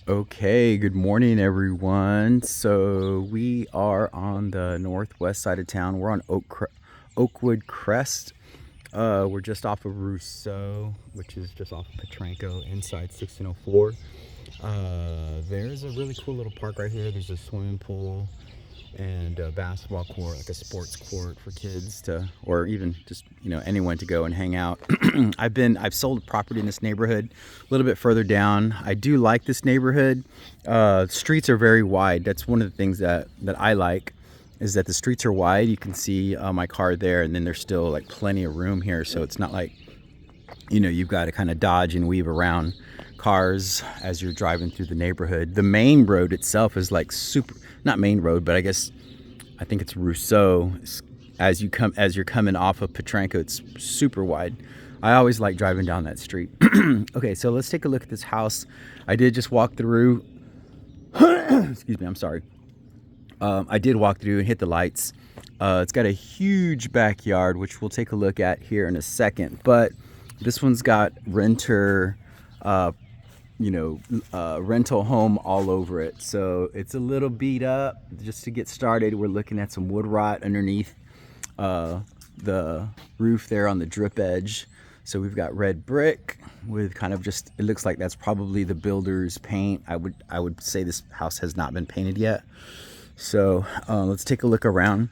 Okay, good morning, everyone. So we are on the northwest side of town. We're on Oakwood Crest. We're just off of Rousseau, which is just off of Petranco, inside 1604. There's a really cool little park right here. There's a swimming pool and a basketball court, like a sports court for kids to, or even just anyone to go and hang out. I've sold property in this neighborhood a little bit further down. I do like this neighborhood. Streets are very wide. That's one of the things that I like, is that the streets are wide. You can see my car there, and then there's still like plenty of room here, so it's not like you've got to kind of dodge and weave around cars as you're driving through the neighborhood. The main road itself is like super, not main road, but I think it's Rousseau. As you're coming off of Petranco, it's super wide. I always like driving down that street. Okay, so let's take a look at this house. I did just walk through. Excuse me, I'm sorry. I did walk through and hit the lights. It's got a huge backyard, which we'll take a look at here in a second. But this one's got rental home all over it. So it's a little beat up. Just to get started, we're looking at some wood rot underneath the roof there on the drip edge. So we've got red brick with kind of just, it looks like that's probably the builder's paint. I would say this house has not been painted yet. So let's take a look around.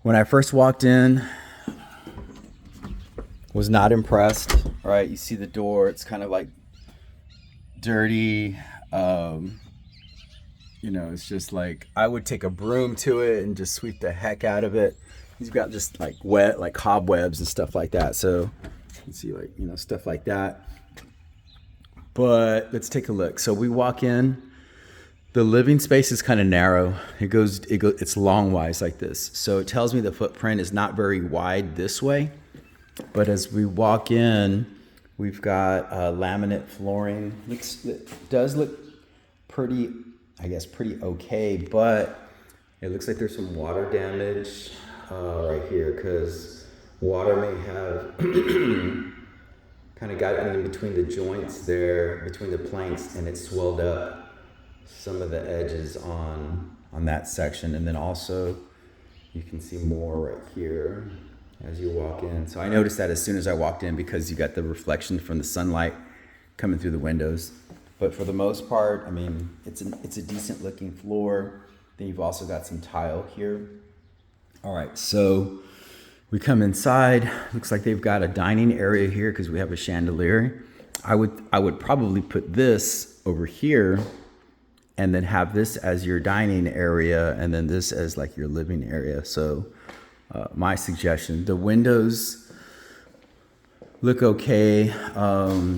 When I first walked in, was not impressed. All right, you see the door, it's kind of like dirty. It's just like, I would take a broom to it and just sweep the heck out of it. He's got just like wet, like cobwebs and stuff like that. So you can see stuff like that. But let's take a look. So we walk in. The living space is kind of narrow. It's long-wise like this. So it tells me the footprint is not very wide this way. But as we walk in, we've got laminate flooring. It does look pretty, pretty okay, but it looks like there's some water damage right here, because water may have kind of got in between the joints there, between the planks, and it swelled up some of the edges on that section. And then also you can see more right here as you walk in. So I noticed that as soon as I walked in, because you got the reflection from the sunlight coming through the windows. But for the most part, it's a decent looking floor. Then you've also got some tile here. All right, so we come inside. Looks like they've got a dining area here because we have a chandelier. I would probably put this over here and then have this as your dining area, and then this as like your living area. So my suggestion, the windows look okay.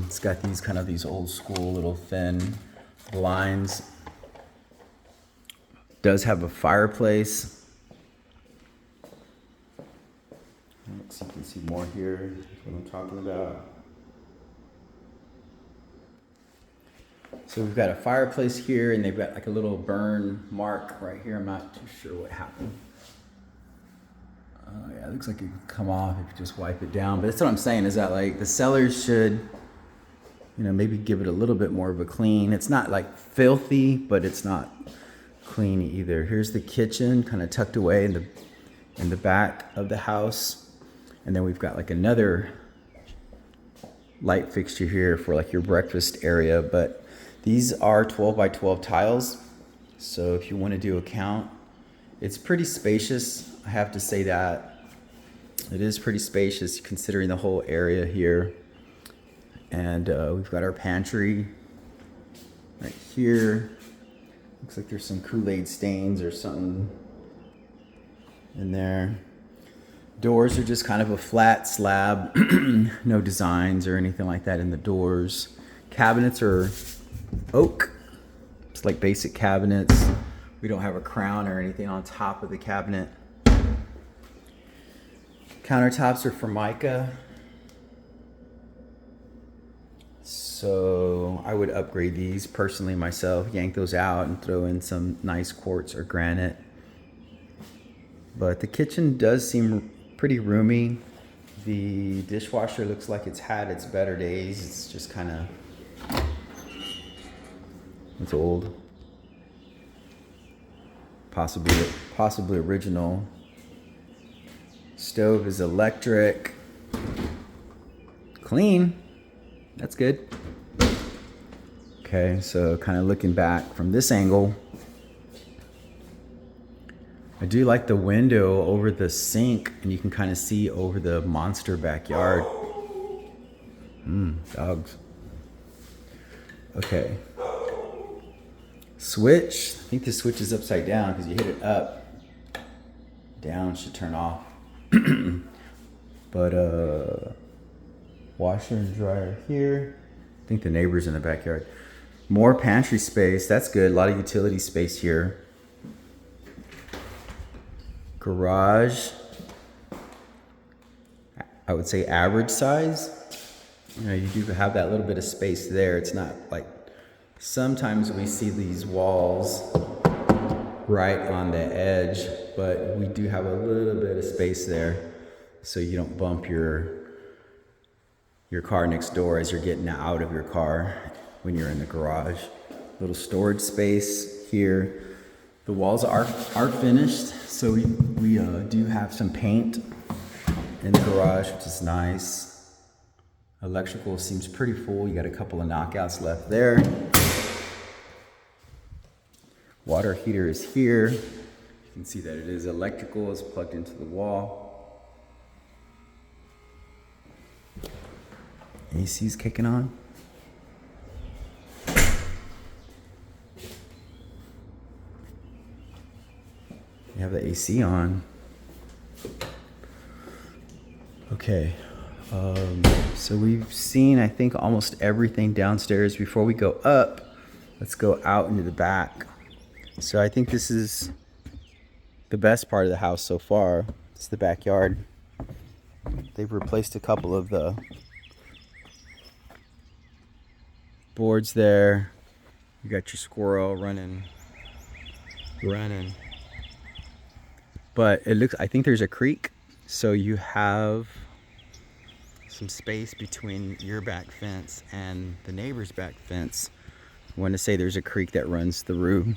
It's got these old school little thin blinds. Does have a fireplace. So you can see more here. That's what I'm talking about. So we've got a fireplace here, and they've got like a little burn mark right here. I'm not too sure what happened. Yeah, it looks like it could come off if you just wipe it down. But that's what I'm saying, is that like the sellers should, maybe give it a little bit more of a clean. It's not like filthy, but it's not clean either. Here's the kitchen, kind of tucked away in the back of the house. And then we've got like another light fixture here for like your breakfast area. But these are 12 by 12 tiles. So if you want to do a count, it's pretty spacious. I have to say that. It is pretty spacious considering the whole area here. And we've got our pantry right here. Looks like there's some Kool-Aid stains or something in there. Doors are just kind of a flat slab. No designs or anything like that in the doors. Cabinets are oak. It's like basic cabinets. We don't have a crown or anything on top of the cabinet. Countertops are Formica. So I would upgrade these personally myself, yank those out and throw in some nice quartz or granite. But the kitchen does seem pretty roomy. The dishwasher looks like it's had its better days. It's just kind of It's old. Possibly original. Stove is electric. Clean. That's good. Okay, so kind of looking back from this angle, I do like the window over the sink, and you can kind of see over the monster backyard. Dogs. Okay. Switch. I think the switch is upside down because you hit it up. Down should turn off. But washer and dryer here. I think the neighbor's in the backyard. More pantry space. That's good. A lot of utility space here. Garage. I would say average size. You know, you do have that little bit of space there. It's not like sometimes we see these walls right on the edge, but we do have a little bit of space there so you don't bump your car next door as you're getting out of your car when you're in the garage. Little storage space here. The walls are finished, so we do have some paint in the garage, which is nice. Electrical seems pretty full. You got a couple of knockouts left there. Water heater is here. You can see that it is electrical. It's plugged into the wall. AC's kicking on. You have the AC on. Okay. So we've seen, I think, almost everything downstairs. Before we go up, let's go out into the back. So I think this is the best part of the house so far. It's the backyard. They've replaced a couple of the boards there. You got your squirrel running. But it looks, I think there's a creek, so you have some space between your back fence and the neighbor's back fence. I want to say there's a creek that runs through.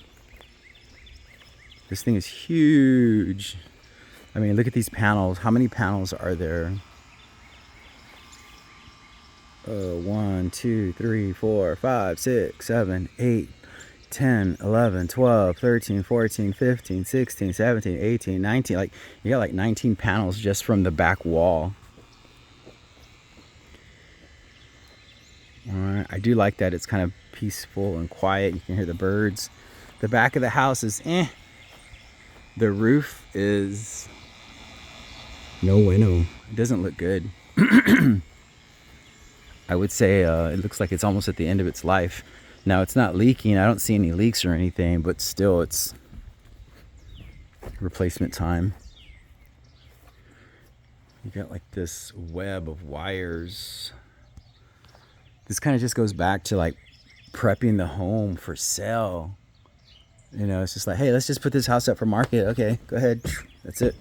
This thing is huge. I mean, look at these panels. How many panels are there? 1, 2, 3, 4, 5, 6, 7, 8, 10, 11, 12, 13, 14, 15, 16, 17, 18, 19. Like, you got like 19 panels just from the back wall. All right, I do like that it's kind of peaceful and quiet. You can hear the birds. The back of the house is The roof is no bueno. It doesn't look good. I would say it looks like it's almost at the end of its life. Now, it's not leaking. I don't see any leaks or anything, but still, it's replacement time. You got like this web of wires. This kind of just goes back to like prepping the home for sale. You know, it's just like, hey, let's just put this house up for market. Okay, go ahead. That's it.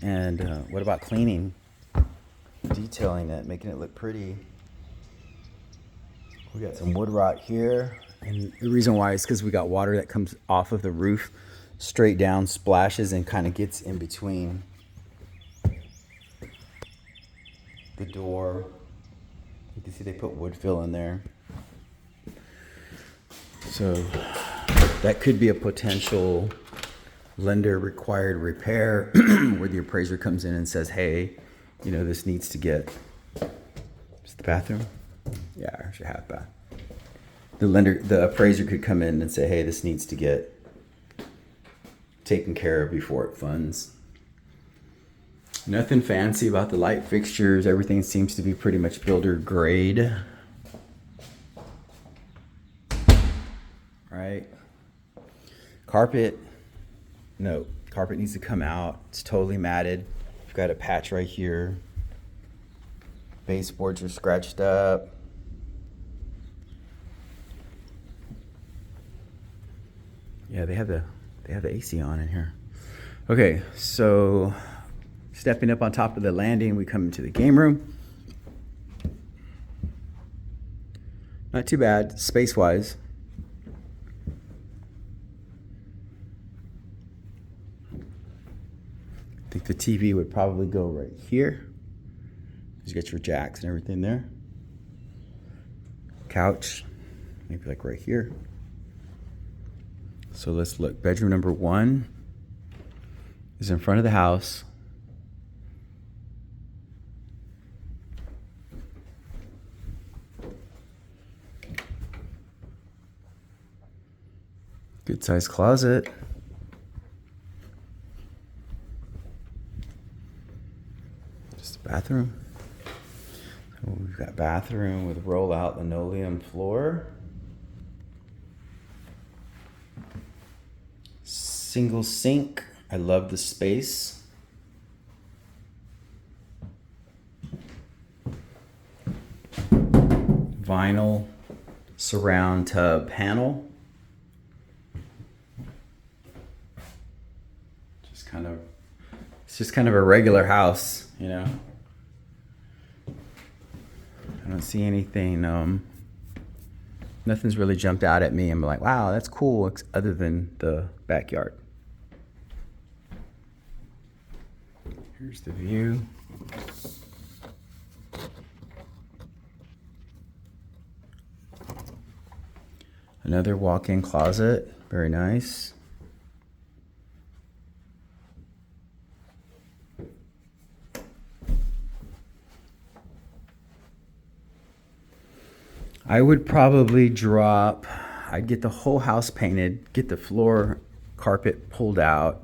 And what about cleaning? Detailing it, making it look pretty. We got some wood rot here. And the reason why is because we got water that comes off of the roof straight down, splashes, and kind of gets in between the door. You can see they put wood fill in there. So that could be a potential lender required repair where the appraiser comes in and says, hey, you know, this needs to get, is the bathroom? Yeah, there's your half bath. The appraiser could come in and say, hey, this needs to get taken care of before it funds. Nothing fancy about the light fixtures. Everything seems to be pretty much builder grade. Right? Carpet, no, carpet needs to come out. It's totally matted. We've got a patch right here. Baseboards are scratched up. Yeah, they have the AC on in here. Okay, so stepping up on top of the landing, we come into the game room. Not too bad, space-wise. think the TV would probably go right here. You get your jacks and everything there. Couch, maybe like right here. So let's look. Bedroom number 1 is in front of the house. Good sized closet. Just a bathroom. So we've got bathroom with roll-out linoleum floor. Single sink. I love the space. Vinyl surround tub panel. It's just kind of a regular house, you know. I don't see anything, nothing's really jumped out at me. I'm like, wow, that's cool, other than the backyard. Here's the view. Another walk-in closet, very nice. I would probably I'd get the whole house painted, get the floor carpet pulled out,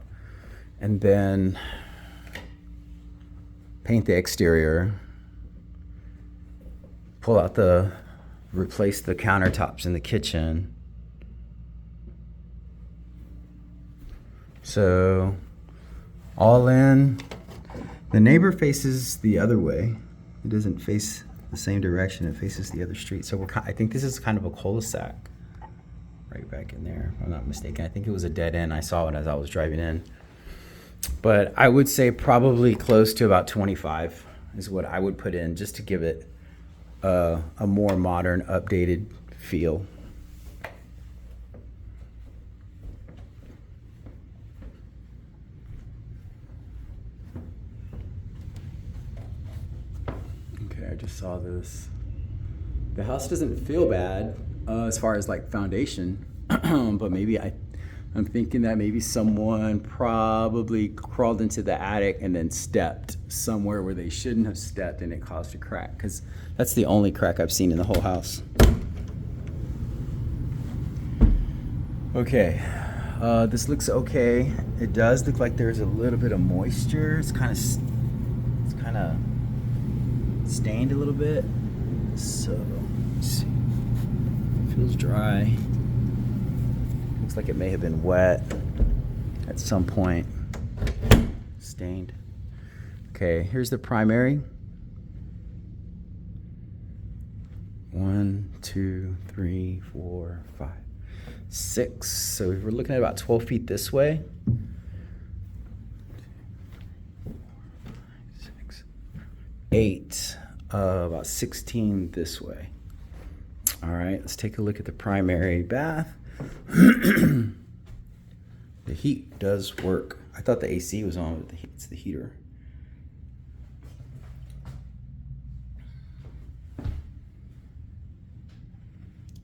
and then paint the exterior, replace the countertops in the kitchen. So all in, the neighbor faces the other way. It doesn't face the same direction, it faces the other street. So I think this is kind of a cul-de-sac right back in there, if I'm not mistaken. I think it was a dead end. I saw it as I was driving in. But I would say probably close to about 25 is what I would put in, just to give it a more modern, updated feel. I just saw this. The house doesn't feel bad as far as like foundation, but maybe I'm thinking that maybe someone probably crawled into the attic and then stepped somewhere where they shouldn't have stepped, and it caused a crack, because that's the only crack I've seen in the whole house. Okay, this looks okay. It does look like there's a little bit of moisture. It's kind of stained a little bit, so let's see. It feels dry. Looks like it may have been wet at some point. Stained. Okay, here's the primary. 1, 2, 3, 4, 5, 6. So we're looking at about 12 feet this way. 8, about 16 this way. All right, let's take a look at the primary bath. The heat does work. I thought the AC was on, but it's the heater.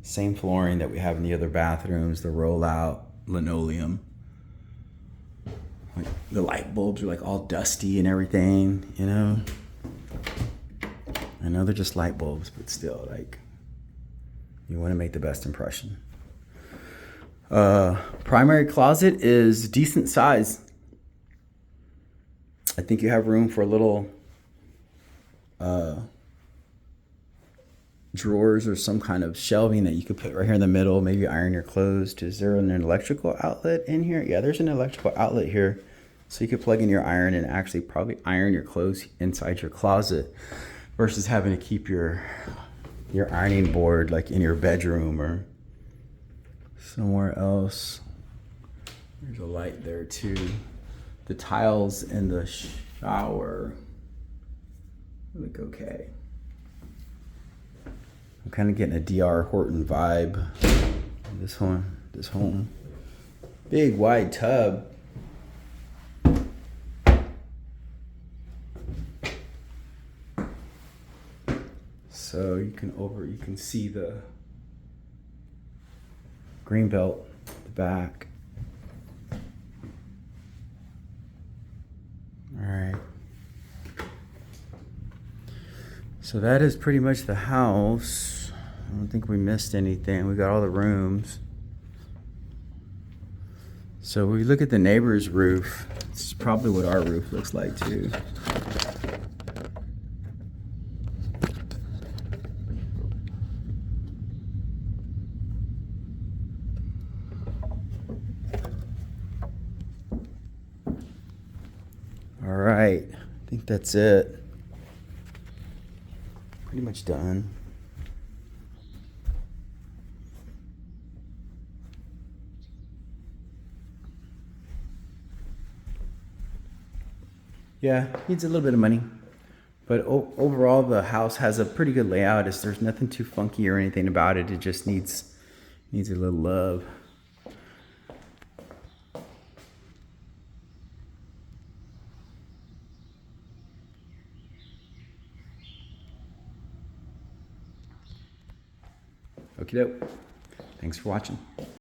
Same flooring that we have in the other bathrooms, the rollout linoleum. Like the light bulbs are like all dusty and everything, you know. I know they're just light bulbs, but still, like, you want to make the best impression. Primary closet is decent size. I think you have room for a little drawers or some kind of shelving that you could put right here in the middle, maybe iron your clothes. Is there an electrical outlet in here? Yeah, there's an electrical outlet here. So you could plug in your iron and actually probably iron your clothes inside your closet, versus having to keep your ironing board like in your bedroom or somewhere else. There's a light there too. The tiles in the shower look okay. I'm kind of getting a D.R. Horton vibe. This home. Big wide tub. so you can see the green belt, the back. All right. So that is pretty much the house. I don't think we missed anything. We got all the rooms. So we look at the neighbor's roof. This is probably what our roof looks like too. All right, I think that's it. Pretty much done. Yeah, needs a little bit of money, but overall the house has a pretty good layout. There's nothing too funky or anything about it. It just needs a little love. Okie doke. Thanks for watching.